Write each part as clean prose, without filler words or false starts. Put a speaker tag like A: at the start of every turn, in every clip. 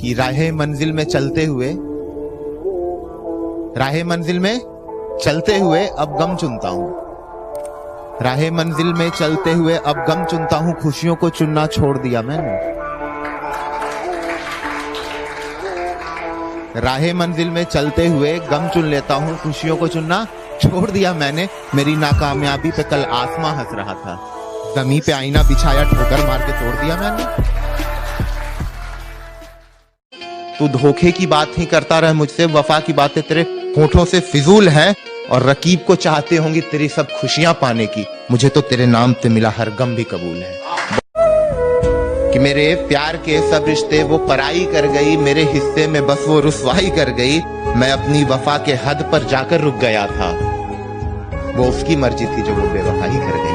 A: कि राहे मंजिल में चलते हुए अब गम चुनता हूँ। राहे मंजिल में चलते हुए अब गम चुनता हूँ, खुशियों को चुनना छोड़ दिया मैंने। राहे मंजिल में चलते हुए गम चुन लेता हूँ, खुशियों को चुनना छोड़ दिया मैंने। मेरी नाकामयाबी पे कल आसमां हंस रहा था, जमीन पे आईना बिछाया, ठोकर मार के तोड़ दिया मैंने। तू धोखे की बात ही करता रहे मुझसे, वफा की बातें तेरे होठों से फिजूल हैं, और रकीब को चाहते होंगी तेरी सब खुशियां पाने की। मुझे तो तेरे नाम पे मिला हर गम भी कबूल है। कि मेरे प्यार के सब रिश्ते वो पराई कर गई, मेरे हिस्से में बस वो रुसवाई कर गई। मैं अपनी वफा के हद पर जाकर रुक गया था, वो उसकी मर्जी थी जो वो बेवफाई कर गई।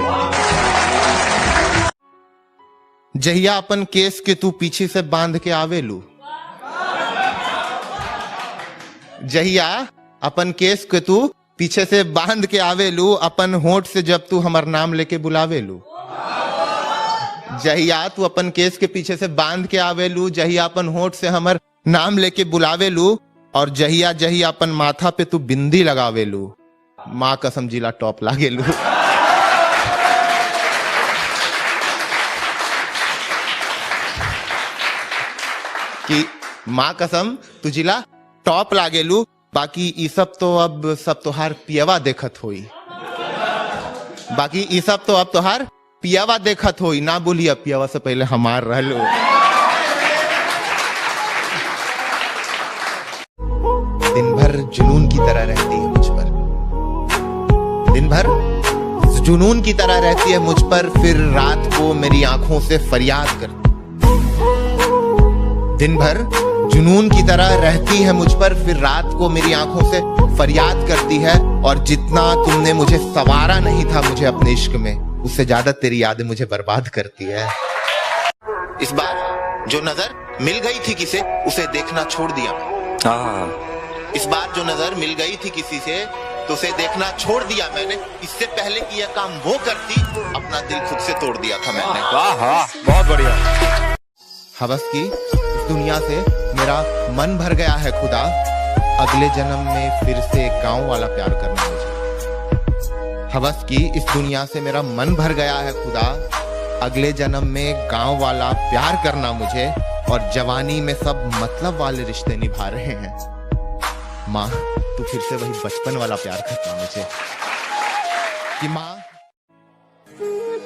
A: जहिया अपन केस के तू पीछे से बांध के आवेलू, जहिया अपन केस के तू पीछे से बांध के आवेलू, अपन होठ से जब तू हमार नाम लेके बुलावेलू। जहिया तू अपन केस के पीछे से बांध के आवेलू, जहिया अपन होठ से हमर नाम लेके बुलावेलू, और जहिया जहिया अपन माथा पे तू बिंदी लगावेलू, माँ कसम जिला टॉप लागेलू। कि माँ कसम तू जिला टॉप लागेलू। बाकी ई सब तो अब सब तोहार पियवा देखत होई, बाकी ई सब तो अब तोहार पियवा देखत होई। ना बोलिए पियवा से पहले हमार रहलो। दिन भर जुनून की तरह रहती है मुझ पर, दिन भर जुनून की तरह रहती है मुझ पर, फिर रात को मेरी आंखों से फरियाद करती। दिन भर जुनून की तरह रहती है मुझ पर, फिर रात को मेरी आंखों से फरियाद करती है। और जितना तुमने मुझे संवारा नहीं था मुझे अपने इश्क में, उससे ज्यादा तेरी यादें मुझे बर्बाद करती है। इस बार जो नजर मिल गई थी किसे, उसे देखना छोड़ दिया। इस बार जो नजर मिल गई थी किसी से, तो उसे देखना छोड़ दिया मैंने। इससे पहले कि यह काम वो करती, अपना दिल खुद से तोड़ दिया था मैंने।
B: बहुत बढ़िया।
A: हवस की इस दुनिया से मेरा मन भर गया है खुदा, अगले जन्म में फिर से एक गांव वाला प्यार करना मुझे। हवस की इस दुनिया से मेरा मन भर गया है खुदा, अगले जन्म में गांव वाला प्यार करना मुझे। और जवानी में सब मतलब वाले रिश्ते निभा रहे हैं, माँ तू फिर से वही बचपन वाला प्यार करना मुझे। कि माँ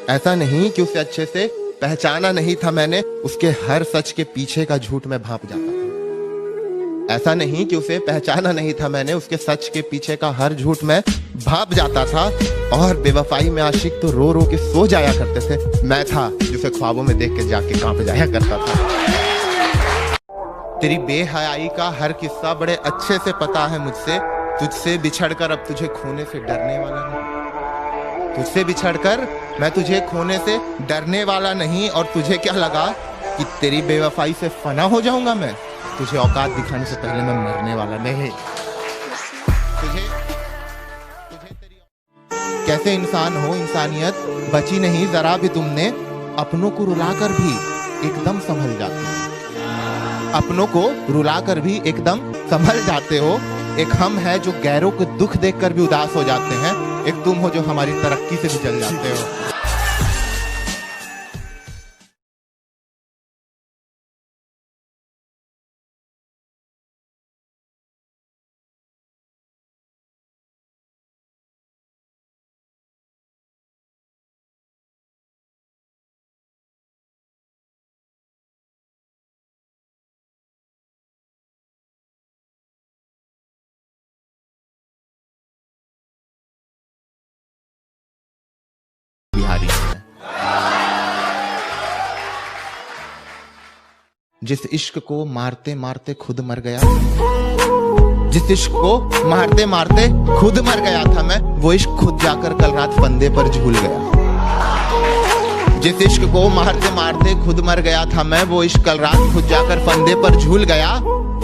A: ऐसा नहीं कि उसे अच्छे से पहचाना नहीं था मैंने, उसके हर सच के पीछे का झूठ में भाप जाता था। ऐसा नहीं कि उसे पहचाना नहीं था मैंने, उसके सच के पीछे का हर झूठ में भाप जाता था। और बेवफाई में आशिक तो रो रो के सो जाया करते थे, मैं था जिसे ख्वाबों में देख के जाके कांप जाया करता था। तेरी बेहयाई का हर किस्सा बड़े अच्छे से पता है मुझसे, तुझसे बिछड़कर अब तुझे खोने से डरने वाला नहीं। तुझसे बिछड़कर मैं तुझे खोने से डरने वाला नहीं। और तुझे क्या लगा कि तेरी बेवफाई से फना हो जाऊंगा मैं? तुझे औकात दिखाने से पहले मैं मरने वाला नहीं। तुझे कैसे इंसान हो, इंसानियत बची नहीं जरा भी तुमने। अपनों को रुलाकर भी एकदम संभल जाते हो, अपनों को रुलाकर भी एकदम संभल जाते हो। एक हम है जो गैरों को दुख देखकर भी उदास हो जाते हैं, एक तुम हो जो हमारी तरक्की से भी जल जाते हो। बिहारी है। जिस इश्क को मारते मारते खुद मर गया, जिस इश्क को मारते मारते खुद मर गया था मैं, वो इश्क खुद जाकर कल रात फंदे पर झूल गया। जिस इश्क को मारते मारते खुद मर गया था मैं, वो इश्क कल रात खुद जाकर फंदे पर झूल गया।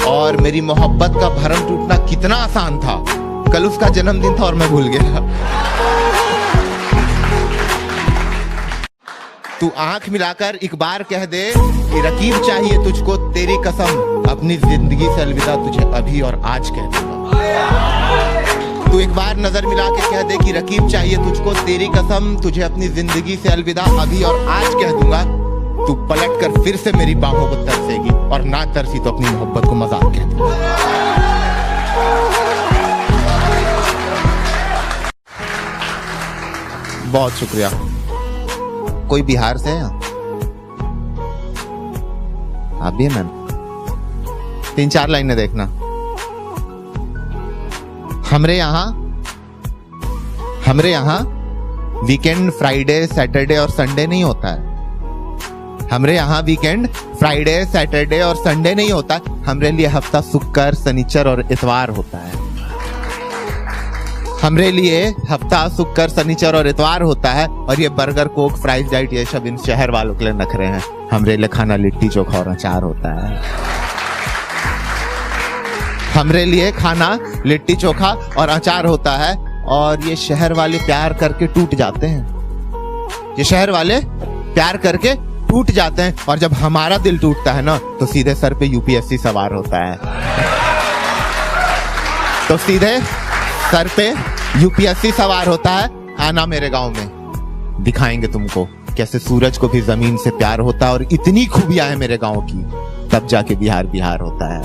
A: और मेरी मोहब्बत का भरम टूटना कितना आसान था, कल उसका जन्मदिन था और मैं भूल गया। तू आंख मिलाकर एक बार कह दे कि रकीब चाहिए तुझको, तेरी कसम अपनी जिंदगी से अलविदा तुझे अभी और आज कह दूंगा। तू एक बार नजर मिला के कह दे कि रकीब चाहिए तुझको, तेरी कसम तुझे अपनी जिंदगी से अलविदा अभी और आज कह दूंगा। तू पलट कर फिर से मेरी बाहों को तरसेगी और ना तरसी तो अपनी मोहब्बत को मजाक कह दूंगा। बहुत शुक्रिया। कोई बिहार से है? आप भी है मैम? 3-4 लाइनें देखना। हमरे यहाँ वीकेंड फ्राइडे सैटरडे और संडे नहीं होता है। हमरे यहाँ वीकेंड फ्राइडे सैटरडे और संडे नहीं होता। हमरे लिए हफ्ता शुक्र शनिचर और इतवार होता है। हमरे लिए हफ्ता शुक्र शनिचर और इतवार होता है। और ये बर्गर कोक फ्राइज डाइट ये सब इन शहर वालों के लिए नखरे हैं। हमरे लिए खाना लिट्टी चोखा और अचार होता है। हमरे लिए खाना लिट्टी चोखा और अचार होता है। और ये शहर वाले प्यार करके टूट जाते हैं। ये शहर वाले प्यार करके टूट जाते हैं। और जब हमारा दिल टूटता है ना तो सीधे सर पे यूपीएससी सवार होता है। तो सीधे सर पे यूपीएससी सवार होता है। आना मेरे गांव में, दिखाएंगे तुमको कैसे सूरज को भी जमीन से प्यार होता है। और इतनी खूबियां है मेरे गांव की, तब जाके बिहार बिहार होता है।